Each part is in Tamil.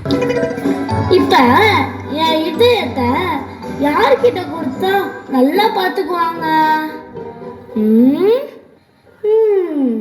இப்ப என் இதயத்தை யார்கிட்ட கொடுத்தா நல்லா பார்த்துக்குவாங்க? ம் ம்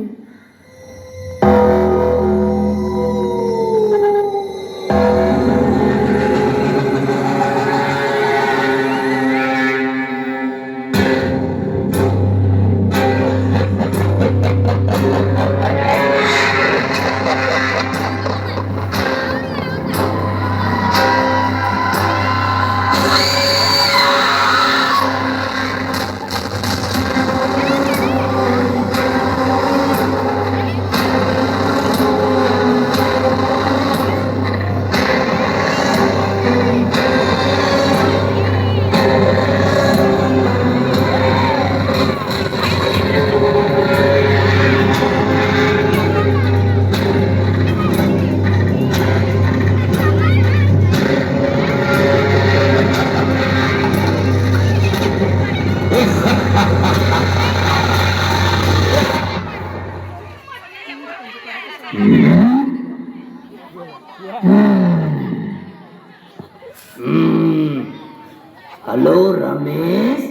Hello, Ramesh.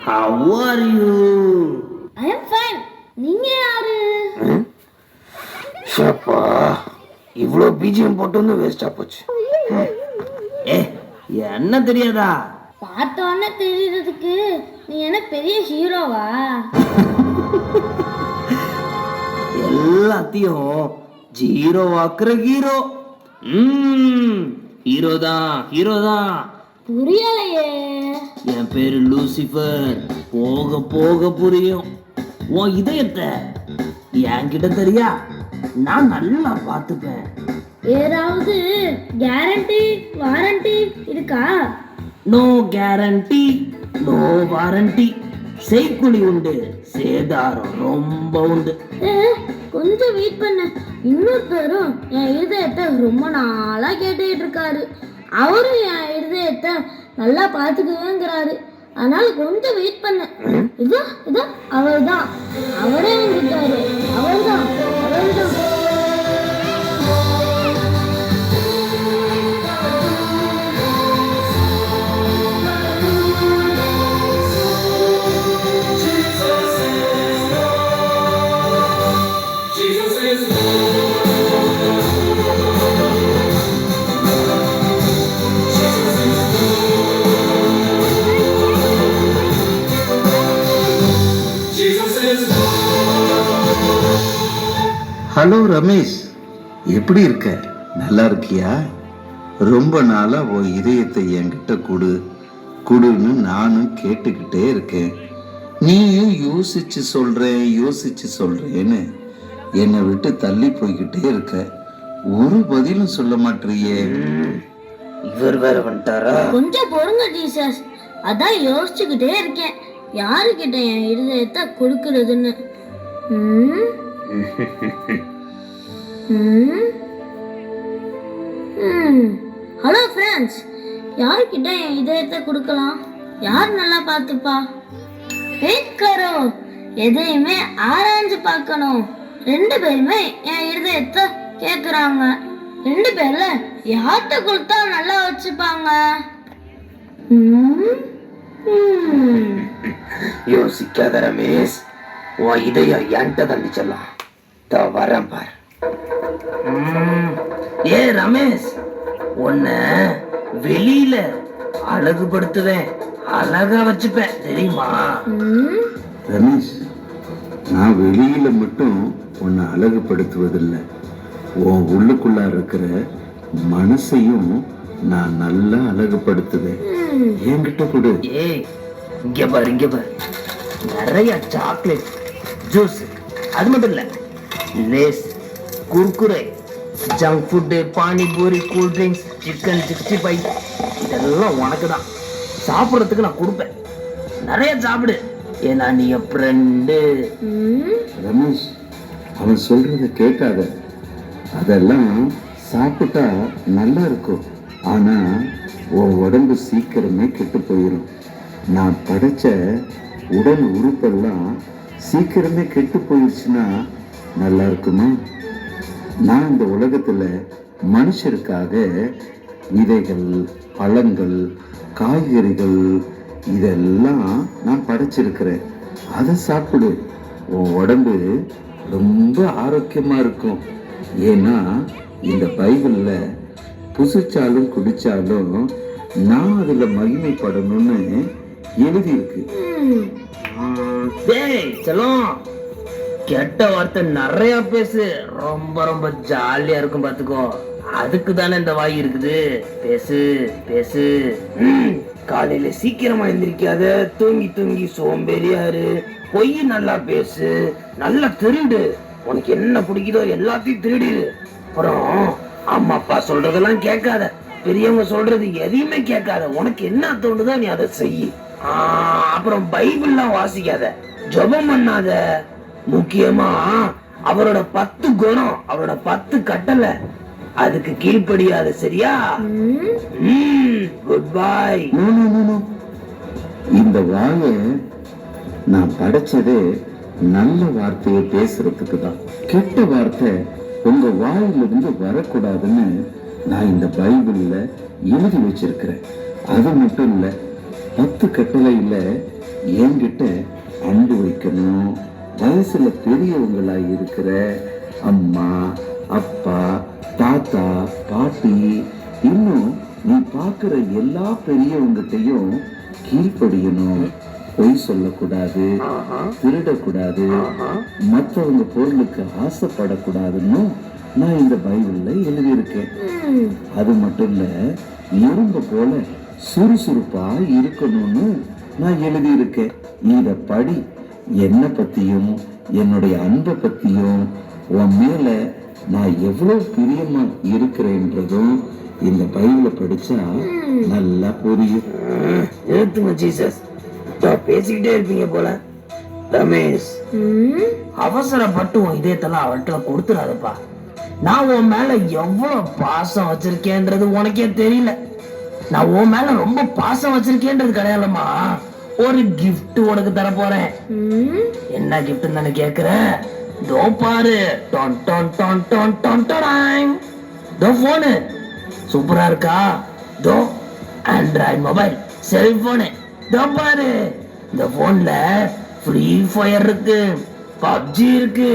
How are you? I am fine. நீங்க யாரு? ஷப்பா, இவ்வளோ பிஜிஎம் போட்டு வந்து வேஸ்டா போச்சு. என்ன தெரியாதா? பார்த்தோன்னே தெரியறதுக்கு நீ என்ன பெரிய ஹீரோவா? எல்லாத்தையும் ஜீரோ ஆக்குற ஹீரோ. ஹீரோ தான். புரியலையே. என் பேரு லூசிஃபர். போக போக புரியும். உன் இதயத்தை என்கிட்ட தெரியா, நான் நல்லா பார்த்துப்பேன். ஏதாவது கேரண்டி வாரண்டி இருக்கா? No guarantee, no warranty. செய்குலி உண்டு, சேதாரம் ரொம்ப உண்டு. கொஞ்சம் வெயிட் பண்ண. இன்னொரு பேரும் என் இருதயத்தை ரொம்ப நாளா கேட்டுக்கிட்டு இருக்காரு. அவரும் என் இருதயத்தை நல்லா பார்த்துக்குவேங்கிறாரு. அதனால கொஞ்சம் வெயிட் பண்ண. இதான் அவர்தான். அவரே வந்துட்டாரு. அவர்தான். ஹலோ ரமேஷ், எப்படி இருக்க? நல்லா இருக்கியா? ரொம்ப நாளா உன் இதயத்தை என்கிட்ட குடுன்னு நானும் கேட்டுக்கிட்டே இருக்கேன். நீயும் யோசிச்சு சொல்றேன்னு என்னை விட்டு தள்ளி போய்கிட்டே இருக்க. ஒரு பதிலும் சொல்ல மாட்டியே. இவர் வேற வந்துட்டாரா? கொஞ்சம் பொறுங்க ஜீசஸ். அதான் யோசிச்சுக்கிட்டே இருக்கேன் யாருக்கிட்ட என் இருதயத்தை கொடுக்கறதுன்னு. ஹலோ ஃப்ரெண்ட்ஸ், யார்கிட்ட என் இதயத்தை கொடுக்கலாம்? யார் நல்லா பார்த்துப்பா? வெயிட் கரோ. எதையுமே ஆராய்ஞ்சு பார்க்கணும். 2 பேருமே என் இருதயத்தை கேட்குறாங்க. 2 பேர்ல யார்கிட்ட கொடுத்தா நல்லா வச்சுப்பாங்க? யோசிக்காத ரமேஷ், உன் இதயம் என்கிட்ட தண்டிச்சிடலாம். வரேன் பார். ரமேஷ், உன்னை வெளியில அழகுபடுத்துவேன், அழகா வச்சுப்பேன், தெரியுமா? ரமேஷ், நான் வெளியில மட்டும் உன்னை அழகுபடுத்துவதில்லை, உன் உள்ளுக்குள்ள இருக்கிற மனசையும் நான் நல்லா அழகுபடுத்துவேன். என்கிட்ட கொடு. இங்க பாரு, நிறைய சாக்லேட், ஜூஸ், அது மட்டும் இல்ல, Lays, Kurkure, junk food, panipuri, cool drinks, chicken 65, இதெல்லாம் உனக்கு தான். சாப்பிட்றதுக்கு நான் கொடுப்பேன். நிறைய சாப்பிடு, ஏன்னா நீ என் ஃப்ரெண்டு. ரமேஷ், அவன் சொல்றத கேட்காத. அதெல்லாம் சாப்பிட்டா நல்லா இருக்கும், ஆனா உன் உடம்பு சீக்கிரமே கெட்டு போயிடும். நான் படைச்ச உடல் உறுப்பெல்லாம் சீக்கிரமே கெட்டு போயிடுச்சுன்னா நல்லா இருக்குமா? நான் இந்த உலகத்துல மனுஷருக்காக விதைகள், பழங்கள், காய்கறிகள் இதெல்லாம் நான் படைச்சிருக்கிறேன். அதை சாப்பிடு. உன் உடம்பு ரொம்ப ஆரோக்கியமா இருக்கும். ஏன்னா இந்த பைபிள்ல புசிச்சாலும் குடிச்சாலும் நான் அதுல மகிமைப்படணும்னு எழுதியிருக்கு. டேய் செல்லம், கெட்ட வார்த்தை நிறைய பேசு, ரொம்ப ரொம்ப ஜாலியா இருக்கும் பாத்துக்கோ. அதுக்கு தானே இந்த வாய் இருக்குது. பேசு பேசு. காலையில சீக்கிரமா எந்திரிக்காத, தூங்கி தூங்கி சோம்பேறியாரு. பொய் நல்லா பேசு, நல்லா திருடு. உனக்கு என்ன பிடிக்குதோ எல்லாத்தையும் திருடிடு. அப்புறம் அம்மா அப்பா சொல்றதெல்லாம் கேட்காத, பெரியவங்க சொல்றது எதையுமே கேட்காத. உனக்கு என்ன தோணுதோ நீ அதை செய். அப்புறம் பைபிள்லாம் வாசிக்காத, ஜெபம் பண்ணாத. முக்கியமா அவரோட 10 குணம், அவரோட 10 கட்டளை, அதுக்கு கீழ்ப்படியாத. சரியா? Good bye. இந்த வாயை நான் படைச்சதே நல்ல வார்த்தையை பேசுறதுக்கு தான். கெட்ட வார்த்தை உங்க வாயிலிருந்து வரக்கூடாதுன்னு நான் இந்த பைபிள்ல எழுதி வச்சிருக்கிறேன். அது மட்டும் இல்ல, 10 கட்டளையில என்கிட்ட அன்பு வைக்கணும். வயசுல பெரியவங்களா இருக்கிற அம்மா, அப்பா, தாத்தா, பாட்டி, இன்னும் நீ பார்க்கிற எல்லா பெரியவங்கிட்டையும் கீழ்ப்படியணும். பொய் சொல்லக்கூடாது, திருடக்கூடாது, மற்றவங்க பொருளுக்கு ஆசைப்படக்கூடாதுன்னு நான் இந்த பைபிள்ல எழுதியிருக்கேன். அது மட்டும் இல்ல, எறும்பு போல சுறுசுறுப்பா இருக்கணும்னு நான் எழுதியிருக்கேன். இத படி. என்னை பத்தியும் என்னுடைய அன்பை பத்தியும் உன் மேல நான் எவ்வளவு பிரியமா இருக்கிறேன்றதும் இந்த பைபிளை படிச்சா நல்லா புரியும். நிறுத்துங்க ஜீசஸ், பேசிக்கிட்டே இருப்பீங்க போல. ரமேஷ், அவசரப்பட்டு உன் இதயத்தெல்லாம் அவர்கிட்ட கொடுத்துடாதப்பா. நான் உன் மேல எவ்வளவு பாசம் வச்சிருக்கேன்றது உனக்கே தெரியல. நான் உன் மேல ரொம்ப பாசம் வச்சிருக்கேன்றது கிடையாதுமா. ஒரு கிஃப்ட் உனக்கு தர போறேன். என்ன கிஃப்ட் தானே கேக்குற? தோ பாரு. Ton ton ton ton ton ton. தோ போனு சூப்பரா இருக்கா? தோ ஆண்ட்ராய்டு மொபைல், செல்போனு. தோ பாரு, இந்த போன்ல ஃப்ரீ ஃபயர் இருக்கு, பப்ஜி இருக்கு,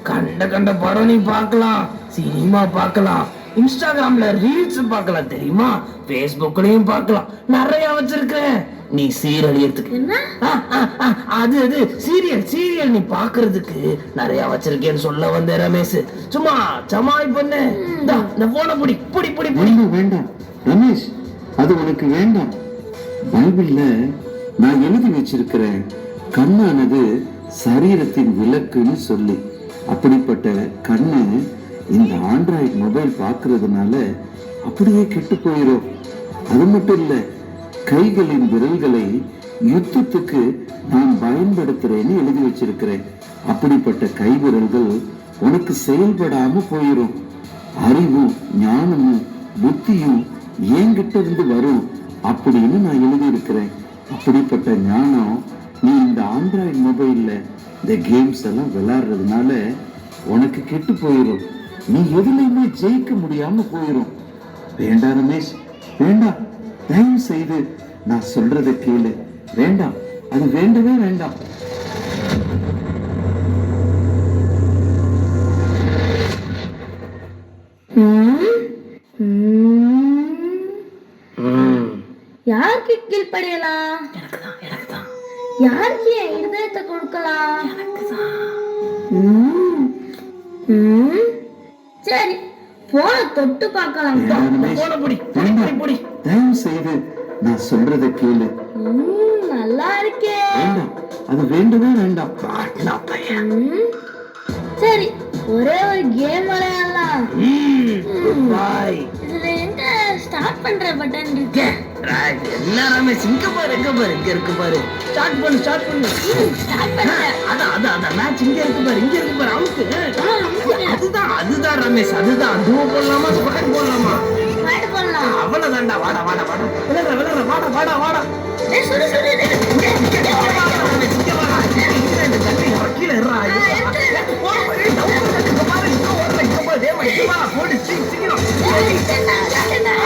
கண்ட கண்ட படம் நீ பார்க்கலாம், சினிமா பார்க்கலாம், இன்ஸ்டாகிராம்ல ரீல்ஸ் பார்க்கலாம், தெரியுமா? பேஸ்புக்லயும் பார்க்கலாம். நிறைய வச்சிருக்கேன். நீ சீரியல் அது சீரியல் நீ பாக்குறதுக்கு நிறைய வச்சிருக்கேன்னு சொல்ல வந்த ரமேஷ். சும்மா சமாளி பண்ணு. இந்த போன புடி புடி புடி புடி. வேண்டாம் ரமேஷ், அது உனக்கு வேண்டாம். பைபிள்ல நான் எழுதி வச்சிருக்கிறேன், கண்ணானது சரீரத்தின் விளக்குன்னு சொல்லி. அப்படிப்பட்ட கண்ணு இந்த ஆண்ட்ராய்டு மொபைல் பார்க்கறதுனால அப்படியே கெட்டு போயிடும். அது மட்டும் இல்ல, கைகளின் விரல்களை யுத்தத்துக்கு நான் பயன்படுத்துறேன்னு எழுதி வச்சிருக்கிறேன். அப்படிப்பட்ட கை விரல்கள் உனக்கு செயல்படாம போயிடும். அறிவும் ஞானமும் புத்தியும் என்கிட்ட இருந்து வரும் அப்படின்னு நான் எழுதி இருக்கிறேன். அப்படிப்பட்ட ஞானம் நீ இந்த ஆண்ட்ராய்டு மொபைல்ல இந்த கேம்ஸ் எல்லாம் விளையாடுறதுனால உனக்கு கெட்டு போயிடும். நீ எதுலையுமே ஜெயிக்க முடியாம போயிடும். வேண்டாம் ரமேஷ், வேண்டாம். தயவு செய்து நான் சொல்றதை கேளு. வேண்டாம், அது வேண்டவே வேண்டாம். யாருக்கு கீழ்படியலாம்? எனக்குதான். யாருக்கு என் இருதயத்தை கொடுக்கலாம்? சரி, போன தொட்டு பார்க்கலாம். தயவு செய்து நான் சொல்றதை கேளு. நல்லா இருக்கே. வேண்டாம், அது வேண்டவே வேண்டாம். சரி, ஒரே ஒரு கேம் விளையாடலாம். இதுல எங்க ஸ்டார்ட் பண்ற பட்டன் இருக்கு? என்ன ரமேஷ், இங்க பாரு, இங்க இருக்கு பாரு. ஸ்டார்ட் பண்ணு. ஸ்டார்ட் பண்ணு. அதான் மேட்ச் இங்க இருக்கு பாரு. அவுட். அதுதான் ரமேஷ், அதுதான். டூ போடலாமா, ஸ்குவாட் போடலாமா? ஸ்குவாட் போடலாம். அவ்வளவுதான்டா. வாடா. விளையாடுற, வாடா. ஏய், சுடு. கீழே வா, போடு, சீக்கிரம்.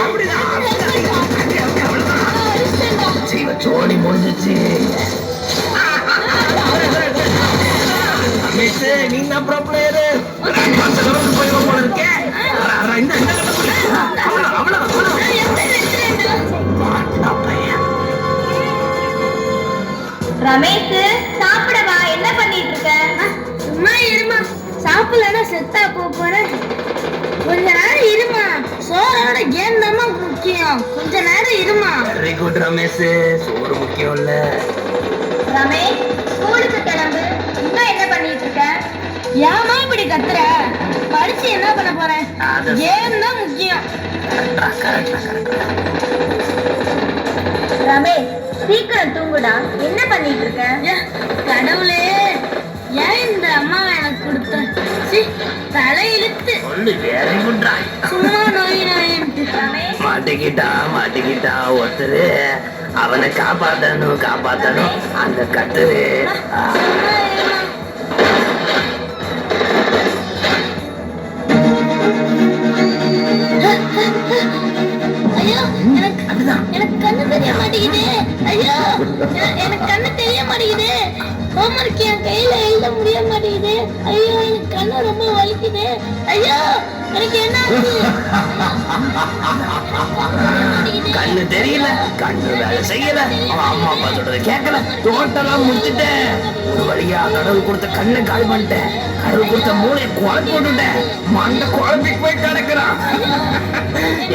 அப்படிதான், அவ்வளவுதான். ஜீவ சோழி முடிஞ்சிச்சு. ரமேஷ், நீ தான் ப்ரோ பிளேயரு. போயிடும் போல இருக்கே. இந்த அவ்வளவு மாட்டினா பையன். ரமேஷ், சாப்பிடவா? என்ன பண்ணிட்டு இருக்க? சும்மா இருமா, சாப்பிடலன்னா செத்தா போறேன். கொஞ்ச நேரம் இருமா, சோறோட கேம் தான் முக்கியம். கொஞ்ச நேரம் இருமா. வெரி குட் ரமேஷ், சோறு முக்கியம் இல்ல. ரமேஷ், ஸ்கூலுக்கு கிளம்பு. இன்னும் என்ன பண்ணிட்டு இருக்க? ஏமா இப்படி கத்துற? படிச்சு என்ன பண்ண போறேன்? கேம் தான் முக்கியம். ரமேஷ், சீக்கிரம் தூங்குடா. என்ன பண்ணிட்டு இருக்க? கடவுளே, ஏன் இந்த அம்மாவை எனக்கு கொடுத்த? தலை இழுத்து வெரி குட். சும்மா நோயின்ட்டு. ரமேஷ், மாட்டிக்கிட்டா ஒருத்தரு. அவனை காப்பாத்தணும் அந்த கத்துரு. ஐயோ, எனக்கு கண்ணு தெரிய மாட்டேங்குது. ஐயோ, எனக்கு கண்ணு தெரிய மாட்டேங்குது. ஹோம்வொர்க் என் கையில எழுத முடிய மாட்டேங்குது. ஐயோ, எனக்கு கண்ணு ரொம்ப வலிக்குது. ஐயோ, எனக்கு என்ன ஆச்சு? கண்ணு தெரியல, கண்ணு வேலை செய்யல, அவன் அம்மா அப்பா சொல்றத கேட்கல, டோட்டலா முடிச்சுட்டேன். ஒரு வழியா கடவுள் கொடுத்த கண்ணை கால் பண்ணிட்டேன். கடவுள் கொடுத்த மூளையை குழம்பு போட்டுட்டேன். மண்டை குழம்பி போய் கிடக்குறான்.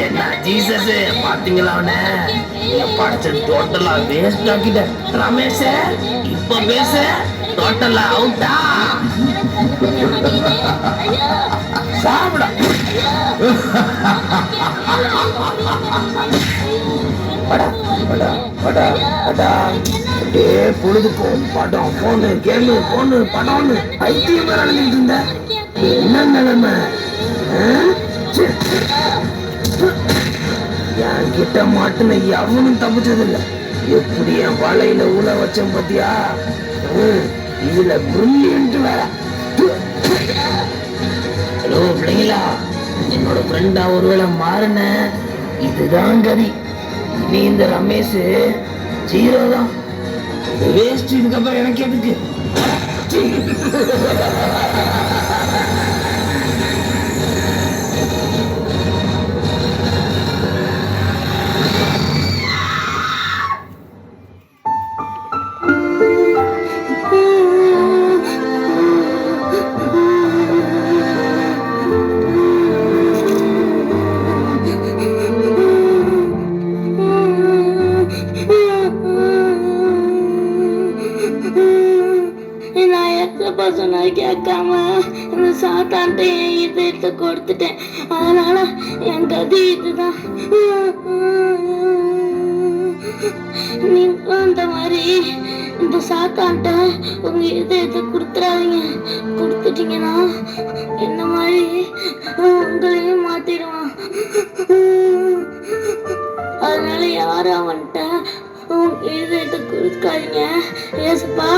என்ன ஜீசஸ், பாத்தீங்களா அவனை? நீங்க படிச்சது டோட்டலா வேஸ்ட் ஆக்கிட்டேன். ரமேஷ், இப்ப பேச டோட்டலா அவுட்டா. சாப்பிட பொழுதுக்கும் படம் போனு கேமு போனு படம்னு ஐத்தியமா நடந்துட்டு இருந்த என்ன நிலைமை? என்கிட்ட மாட்டுன எவனும் தப்பிச்சதில்லை. எப்படி என் வலையில உல வச்சேன் பாத்தியா? இதுல பிரில்லியன்ட் வேற. ஹலோ பிள்ளைங்களா, என்னோட ஃப்ரெண்டா ஒருவேளை மாறின இதுதான் கதி. இனி இந்த ரமேஷ் ஜீரோ தான், வேஸ்ட். இதுக்கப்புறம் எனக்கு எதுக்கு? நான் எப்ப சொன்னா கேட்காம இந்த சாத்தான்ட்ட என் இதயத்தை கொடுத்துட்டேன். அதனால என் கதி இதுதான். நீங்க அந்த மாதிரி இந்த சாத்தான்ட்ட உங்க இதயத்தை கொடுத்துறாதீங்க. கொடுத்துட்டீங்கன்னா என்ன மாதிரி உங்களையும் மாத்திடுவான். அதனால யாரும் அவன்கிட்ட இதயத்தை கொடுக்காதீங்க. ஏசப்பா.